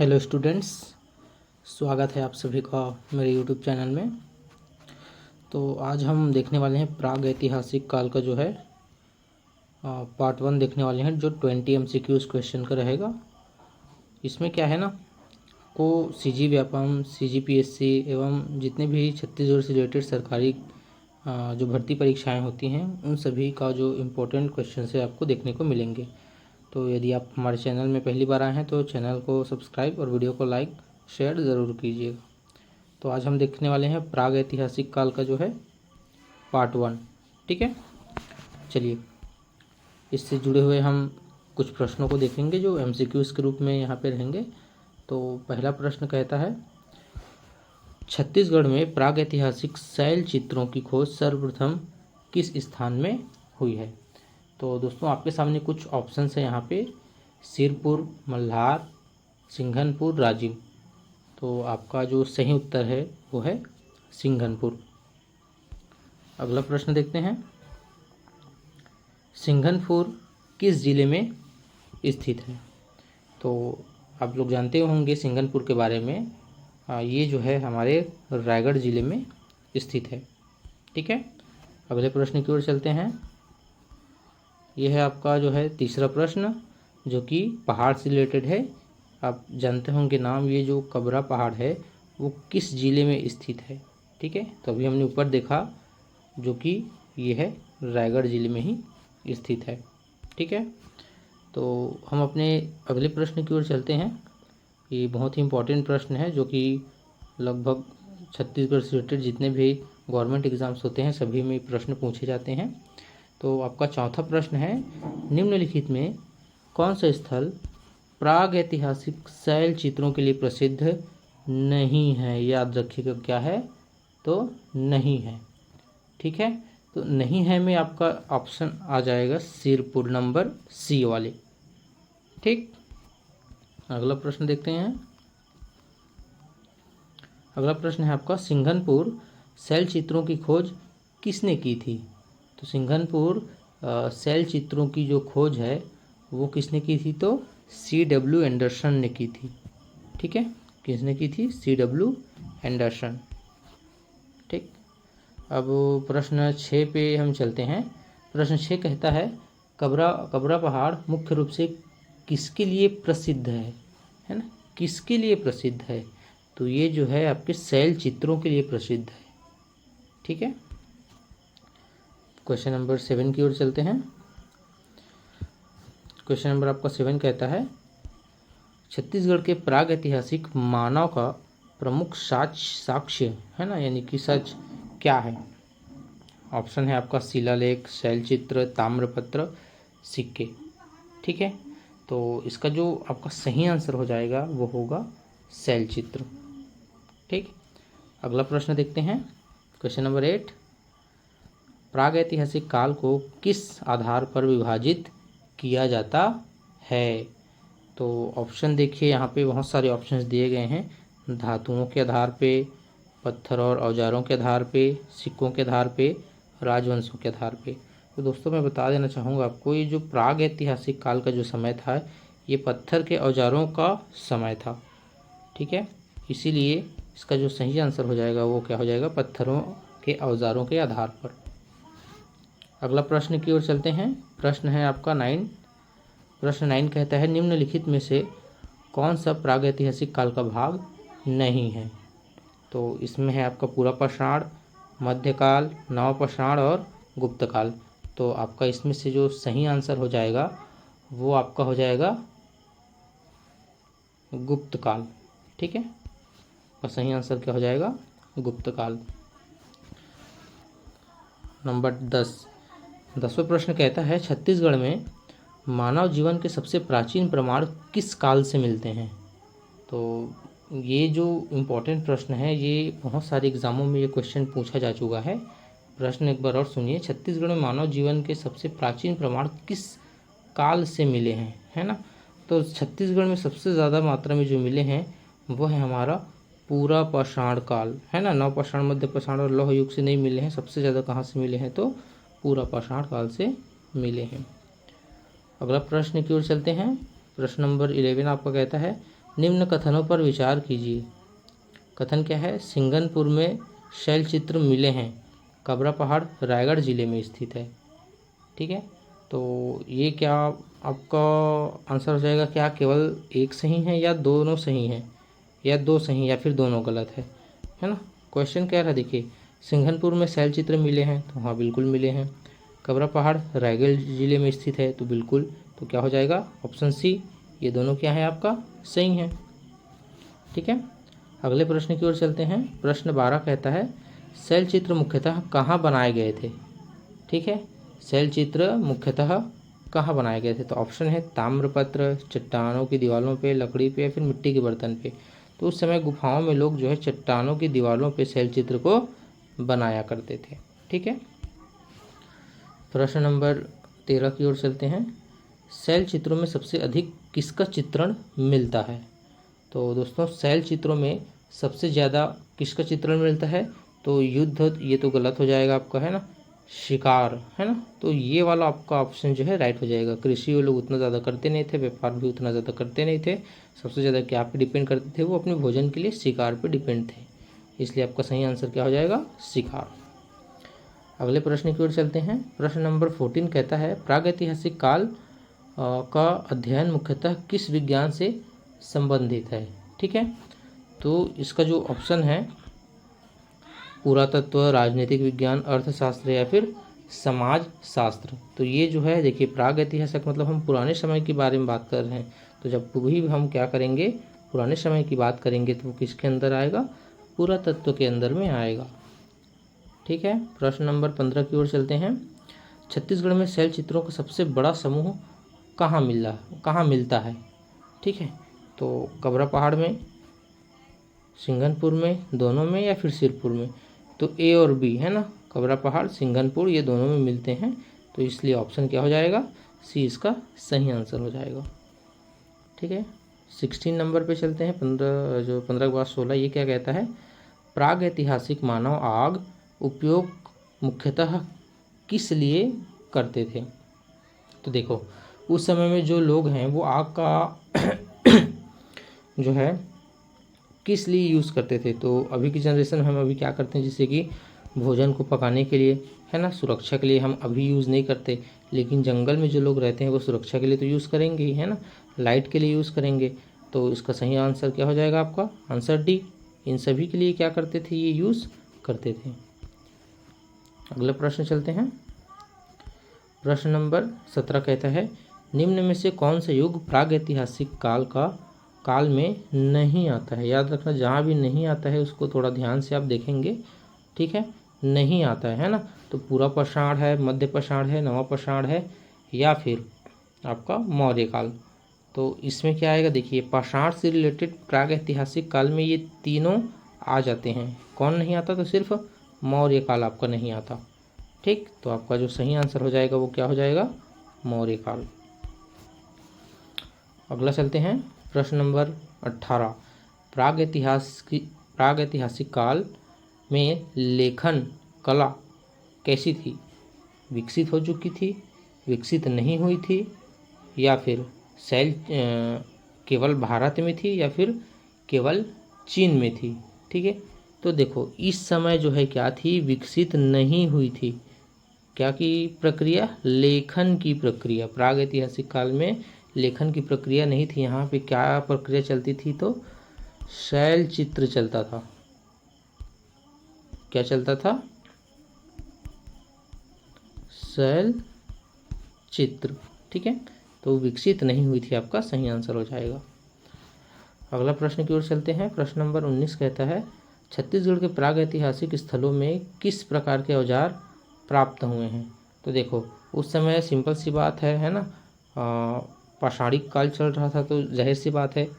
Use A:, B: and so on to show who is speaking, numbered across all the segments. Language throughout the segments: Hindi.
A: हेलो स्टूडेंट्स, स्वागत है आप सभी का मेरे यूट्यूब चैनल में। तो आज हम देखने वाले हैं प्राग ऐतिहासिक काल का जो है पार्ट 1 देखने वाले हैं, जो 20 MCQs क्वेश्चन का रहेगा। इसमें क्या है ना, को CG व्यापम, CGPSC एवं जितने भी छत्तीसगढ़ से रिलेटेड सरकारी जो भर्ती परीक्षाएं होती हैं उन सभी का जो इम्पोर्टेंट क्वेश्चन है आपको देखने को मिलेंगे। तो यदि आप हमारे चैनल में पहली बार आए हैं तो चैनल को सब्सक्राइब और वीडियो को लाइक शेयर ज़रूर कीजिएगा। तो आज हम देखने वाले हैं प्राग ऐतिहासिक काल का जो है पार्ट 1। ठीक है, चलिए इससे जुड़े हुए हम कुछ प्रश्नों को देखेंगे जो MCQs के रूप में यहाँ पे रहेंगे। तो पहला प्रश्न कहता है, छत्तीसगढ़ में प्राग ऐतिहासिक शैल चित्रों की खोज सर्वप्रथम किस स्थान में हुई है। तो दोस्तों आपके सामने कुछ ऑप्शंस हैं यहाँ पे, सिरपुर, मल्हार, सिंघनपुर, राजिम। तो आपका जो सही उत्तर है वो है सिंघनपुर। अगला प्रश्न देखते हैं, सिंघनपुर किस जिले में स्थित है। तो आप लोग जानते होंगे सिंघनपुर के बारे में, ये जो है हमारे रायगढ़ जिले में स्थित है। ठीक है, अगले प्रश्न की ओर चलते हैं। यह है आपका जो है तीसरा प्रश्न, जो कि पहाड़ से रिलेटेड है। आप जानते होंगे नाम, ये जो कबरा पहाड़ है वो किस जिले में स्थित है। ठीक है, तो अभी हमने ऊपर देखा जो कि ये है रायगढ़ जिले में ही स्थित है। ठीक है, तो हम अपने अगले प्रश्न की ओर चलते हैं। ये बहुत ही इम्पोर्टेंट प्रश्न है जो कि लगभग छत्तीसगढ़ से रिलेटेड जितने भी गवर्नमेंट एग्ज़ाम्स होते हैं सभी में प्रश्न पूछे जाते हैं। तो आपका चौथा प्रश्न है, निम्नलिखित में कौन सा स्थल प्राग ऐतिहासिक शैल चित्रों के लिए प्रसिद्ध नहीं है। याद रखिएगा क्या है, तो नहीं है। ठीक है, तो नहीं है में आपका ऑप्शन आ जाएगा सिरपुर, नंबर C वाले। ठीक, अगला प्रश्न देखते हैं। अगला प्रश्न है आपका, सिंघनपुर शैल चित्रों की खोज किसने की थी। तो सिंघनपुर शैल चित्रों की जो खोज है वो किसने की थी, तो C.W. एंडरसन ने की थी। ठीक है, किसने की थी, C.W. एंडरसन। ठीक, अब प्रश्न 6 पे हम चलते हैं। प्रश्न 6 कहता है, कबरा पहाड़ मुख्य रूप से किसके लिए प्रसिद्ध है ना, किसके लिए प्रसिद्ध है। तो ये जो है आपके शैल चित्रों के लिए प्रसिद्ध है। ठीक है, क्वेश्चन नंबर 7 की ओर चलते हैं। क्वेश्चन नंबर आपका 7 कहता है, छत्तीसगढ़ के प्राग ऐतिहासिक मानव का प्रमुख साक्ष्य है ना, यानी कि सच क्या है। ऑप्शन है आपका शिलालेख, शैलचित्र, ताम्रपत्र, सिक्के। ठीक है, तो इसका जो आपका सही आंसर हो जाएगा वो होगा शैलचित्र। ठीक, अगला प्रश्न देखते हैं। क्वेश्चन नंबर 8, प्राग ऐतिहासिक काल को किस आधार पर विभाजित किया जाता है। तो ऑप्शन देखिए, यहाँ पे बहुत सारे ऑप्शंस दिए गए हैं। धातुओं के आधार पे, पत्थर और औजारों के आधार पे, सिक्कों के आधार पे, राजवंशों के आधार पे। तो दोस्तों मैं बता देना चाहूँगा आपको, ये जो प्राग ऐतिहासिक काल का जो समय था ये पत्थर के औजारों का समय था। ठीक है, इसीलिए इसका जो सही आंसर हो जाएगा वो क्या हो जाएगा, पत्थरों के औजारों के आधार पर। अगला प्रश्न की ओर चलते हैं। प्रश्न है आपका 9। प्रश्न 9 कहता है, निम्नलिखित में से कौन सा प्रागैतिहासिक काल का भाग नहीं है। तो इसमें है आपका पूरा पाषाण, मध्यकाल, नवपाषाण और गुप्तकाल। तो आपका इसमें से जो सही आंसर हो जाएगा वो आपका हो जाएगा गुप्तकाल। ठीक है, और सही आंसर क्या हो जाएगा, गुप्तकाल। नंबर 10वां प्रश्न कहता है, छत्तीसगढ़ में मानव जीवन के सबसे प्राचीन प्रमाण किस काल से मिलते हैं। तो ये जो इम्पोर्टेंट प्रश्न है ये बहुत सारे एग्जामों में ये क्वेश्चन पूछा जा चुका है। प्रश्न एक बार और सुनिए, छत्तीसगढ़ में मानव जीवन के सबसे प्राचीन प्रमाण किस काल से मिले हैं, है ना। तो छत्तीसगढ़ में सबसे ज़्यादा मात्रा में जो मिले हैं वो है हमारा पूरा पाषाण काल, है ना। नवपाषाण, मध्य पाषाण और लौह युग से नहीं मिले हैं। सबसे ज़्यादा कहाँ से मिले हैं, तो पूरा पाषाण काल से मिले हैं। अगला प्रश्न की ओर चलते हैं। प्रश्न नंबर 11 आपका कहता है, निम्न कथनों पर विचार कीजिए। कथन क्या है? सिंगनपुर में शैल चित्र मिले हैं। कबरा पहाड़ रायगढ़ जिले में स्थित है। ठीक है, तो ये क्या आपका आंसर हो जाएगा? क्या केवल एक सही है या दोनों सही हैं, या दो सही या फिर दोनों गलत है ना। क्वेश्चन क्या रहा देखिए, सिंघनपुर में शैल चित्र मिले हैं, तो हाँ बिल्कुल मिले हैं। कबरा पहाड़ रायगढ़ जिले में स्थित है, तो बिल्कुल, तो क्या हो जाएगा? ऑप्शन सी, ये दोनों क्या है आपका? सही है। ठीक है, अगले प्रश्न की ओर चलते हैं। प्रश्न 12 कहता है शैल चित्र मुख्यतः कहाँ बनाए गए थे? ठीक है, शैल चित्र मुख्यतः कहाँ बनाए गए थे? तो ऑप्शन है ताम्रपत्र, चट्टानों की दीवारों पे, लकड़ी पे, या फिर मिट्टी के बर्तन पे। तो उस समय गुफाओं में लोग जो है चट्टानों की दीवारों पे शैल चित्र को बनाया करते थे। ठीक है, प्रश्न नंबर 13 की ओर चलते हैं। शैल चित्रों में सबसे अधिक किसका चित्रण मिलता है? तो दोस्तों शैल चित्रों में सबसे ज़्यादा किसका चित्रण मिलता है? तो युद्ध, ये तो गलत हो जाएगा आपका, है ना। शिकार, है ना, तो ये वाला आपका ऑप्शन जो है राइट हो जाएगा। कृषि वो लोग उतना ज़्यादा करते नहीं थे, व्यापार भी उतना ज़्यादा करते नहीं थे। सबसे ज़्यादा क्या पे डिपेंड करते थे? वो अपने भोजन के लिए शिकार पे डिपेंड थे। इसलिए आपका सही आंसर क्या हो जाएगा? शिकार। अगले प्रश्न की ओर चलते हैं। प्रश्न नंबर 14 कहता है प्रागैतिहासिक काल का अध्ययन मुख्यतः किस विज्ञान से संबंधित है? ठीक है, तो इसका जो ऑप्शन है पुरातत्व, राजनीतिक विज्ञान, अर्थशास्त्र, या फिर समाज शास्त्र। तो ये जो है देखिए, प्रागैतिहासिक मतलब हम पुराने समय के बारे में बात कर रहे हैं। तो जब भी हम क्या करेंगे, पुराने समय की बात करेंगे, तो वो किसके अंदर आएगा? पुरातत्व के अंदर में आएगा। ठीक है, प्रश्न नंबर 15 की ओर चलते हैं। छत्तीसगढ़ में शैल चित्रों का सबसे बड़ा समूह कहाँ मिलता है? ठीक है, तो कबरा पहाड़ में, सिंघनपुर में, दोनों में, या फिर सिरपुर में? तो ए और बी, है ना, कबरा पहाड़, सिंघनपुर, ये दोनों में मिलते हैं। तो इसलिए ऑप्शन क्या हो जाएगा? सी इसका सही आंसर हो जाएगा। ठीक है, 16 नंबर पे चलते हैं। 15 के बाद 16, ये क्या कहता है? प्रागैतिहासिक मानव आग उपयोग मुख्यतः किस लिए करते थे? तो देखो, उस समय में जो लोग हैं वो आग का जो है किस लिए यूज़ करते थे? तो अभी की जनरेशन में हम अभी क्या करते हैं, जैसे कि भोजन को पकाने के लिए, है ना, सुरक्षा के लिए हम अभी यूज़ नहीं करते। लेकिन जंगल में जो लोग रहते हैं वो सुरक्षा के लिए तो यूज़ करेंगे ही, है ना, लाइट के लिए यूज़ करेंगे। तो इसका सही आंसर क्या हो जाएगा आपका? आंसर डी, इन सभी के लिए क्या करते थे? ये यूज़ करते थे। अगला प्रश्न चलते हैं। प्रश्न नंबर 17 कहता है निम्न में से कौन सा युग प्रागैतिहासिक काल में नहीं आता है? याद रखना, जहाँ भी नहीं आता है उसको थोड़ा ध्यान से आप देखेंगे। ठीक है, नहीं आता है ना, तो पूरा पाषाण है, मध्य पाषाण है, नवा पाषाण है, या फिर आपका मौर्य काल। तो इसमें क्या आएगा देखिए, पाषाण से रिलेटेड प्रागैतिहासिक काल में ये तीनों आ जाते हैं। कौन नहीं आता? तो सिर्फ मौर्य काल आपका नहीं आता। ठीक, तो आपका जो सही आंसर हो जाएगा वो क्या हो जाएगा? मौर्य काल। अगला चलते हैं। प्रश्न नंबर 18 प्रागैतिहासिक काल में लेखन कला कैसी थी? विकसित हो चुकी थी, विकसित नहीं हुई थी, या फिर शैल केवल भारत में थी, या फिर केवल चीन में थी? ठीक है, तो देखो इस समय जो है क्या थी? विकसित नहीं हुई थी। क्या की प्रक्रिया? लेखन की प्रक्रिया। प्रागैतिहासिक काल में लेखन की प्रक्रिया नहीं थी। यहाँ पे क्या प्रक्रिया चलती थी? तो शैल चित्र चलता था। क्या चलता था? शैल चित्र। ठीक है, तो विकसित नहीं हुई थी, आपका सही आंसर हो जाएगा। अगला प्रश्न की ओर चलते हैं। प्रश्न नंबर 19 कहता है छत्तीसगढ़ के प्रागैतिहासिक स्थलों में किस प्रकार के औजार प्राप्त हुए हैं? तो देखो उस समय सिंपल सी बात है ना, पाषाणिक काल चल रहा था, तो जाहिर सी बात है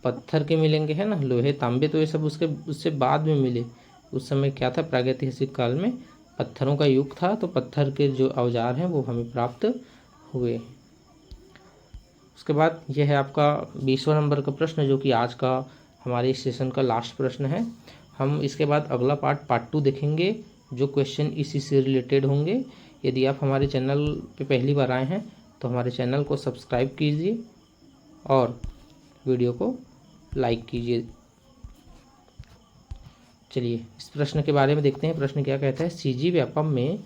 A: पत्थर के मिलेंगे, है ना, लोहे तांबे तो ये सब उससे बाद में मिले। उस समय क्या था? प्रागैतिहासिक काल में पत्थरों का युग था, तो पत्थर के जो औजार हैं वो हमें प्राप्त हुए। उसके बाद यह है आपका 20वां नंबर का प्रश्न, जो कि आज का हमारे इस सेशन का लास्ट प्रश्न है। हम इसके बाद अगला पार्ट 2 देखेंगे, जो क्वेश्चन इसी से रिलेटेड होंगे। यदि आप हमारे चैनल पे पहली बार आए हैं तो हमारे चैनल को सब्सक्राइब कीजिए और वीडियो को लाइक कीजिए। चलिए इस प्रश्न के बारे में देखते हैं। प्रश्न क्या कहता है, सीजी व्यापम में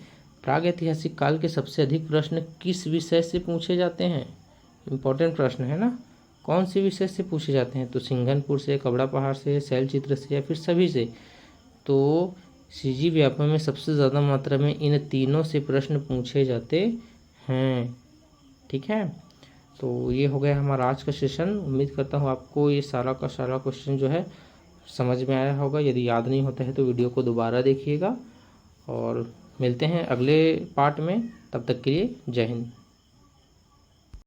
A: प्रागैतिहासिक काल के सबसे अधिक प्रश्न किस विषय से पूछे जाते हैं। इम्पोर्टेंट प्रश्न है ना, कौन से विषय से पूछे जाते हैं, तो सिंघनपुर से, कबड़ा पहाड़ से, शैल चित्र से, या फिर सभी से। तो सीजी व्यापम में सबसे ज़्यादा मात्रा में इन तीनों से प्रश्न पूछे जाते हैं। ठीक है, तो ये हो गया हमारा आज का सेशन। उम्मीद करता हूँ आपको ये सारा का सारा क्वेश्चन जो है समझ में आया होगा। यदि याद नहीं होता है तो वीडियो को दोबारा देखिएगा, और मिलते हैं अगले पार्ट में। तब तक के लिए जय हिंद।